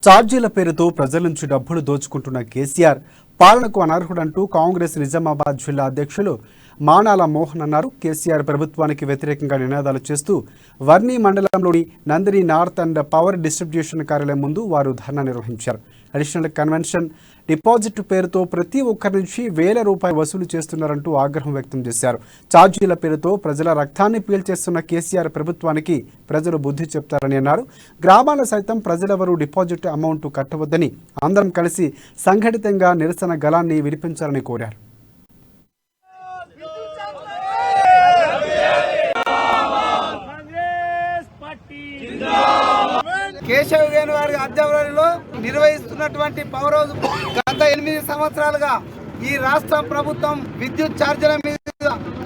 ఛార్జీల పేరుతో ప్రజల నుంచి డబ్బులు దోచుకుంటున్న కేసీఆర్ పాలనకు అనర్హుడంటూ కాంగ్రెస్ నిజామాబాద్ జిల్లా అధ్యక్షులు మానాల మోహన్ అన్నారు. కేసీఆర్ ప్రభుత్వానికి వ్యతిరేకంగా నినాదాలు చేస్తూ వర్ణి మండలంలోని Nandini north and power distribution కార్యాలయం ముందు వారు ధర్నా నిర్వహించారు. అడిషనల్ కన్వెన్షన్ డిపాజిట్ పేరుతో ప్రతి ఒక్కరి నుంచి ₹1000 వసూలు చేస్తున్నారంటూ ఆగ్రహం వ్యక్తం చేశారు. ఛార్జీల పేరుతో ప్రజల రక్తాన్ని పీల్చేస్తున్న కేసీఆర్ ప్రభుత్వానికి ప్రజలు బుద్ధి చెప్తారని అన్నారు. గ్రామాల సైతం ప్రజలెవరూ డిపాజిట్ అమౌంట్ కట్టవద్దని అందరం కలిసి సంఘటితంగా నిరసన గళాన్ని వినిపించాలని కోరారు. కేశవ్ వేణు గారి ఆధ్వర్యంలో నిర్వహిస్తున్నటువంటి పౌరోజు గత 8 సంవత్సరాలుగా ఈ రాష్ట్ర ప్రభుత్వం విద్యుత్ ఛార్జీల మీద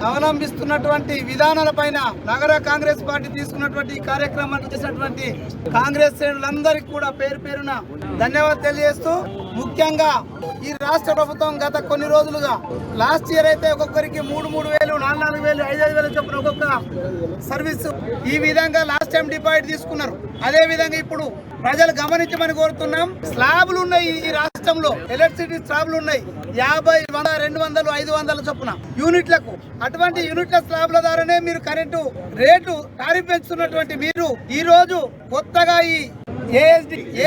అవలంబిస్తున్నటువంటి విధానాలపైన నగర కాంగ్రెస్ పార్టీ తీసుకున్నటువంటి కార్యక్రమాలు చేసినటువంటి కాంగ్రెస్ శ్రేణులందరికీ కూడా పేరు పేరున ధన్యవాదాలు తెలియజేస్తూ, ముఖ్యంగా ఈ రాష్ట్ర ప్రభుత్వం గత కొన్ని రోజులుగా లాస్ట్ ఇయర్ అయితే ఒక్కొక్కరికి 3,000, 4,000, 5,000 చొప్పున ఒక్కొక్క సర్వీస్ ఈ విధంగా లాస్ట్ టైం డిపాజిట్ తీసుకున్నారు. అదే విధంగా ఇప్పుడు ప్రజలు గమనించమని కోరుతున్నాం. స్లాబ్లు ఉన్నాయి ఈ రాష్ట్రంలో, ఎలక్ట్రిసిటీ స్లాబ్లు ఉన్నాయి 50, 100, 200, 500 చొప్పున యూనిట్లకు. అటువంటి యూనిట్ల స్లాబ్ల ద్వారానే మీరు కరెంటు రేటు టారిఫ్ పెంచుతున్నటువంటి మీరు ఈ రోజు కొత్తగా ఈ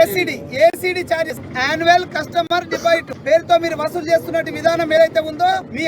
ACD charges annual customer deposit పేరుతో మీరు వసూలు చేస్తున్నట్టు విధానం ఏదైతే ఉందో మీ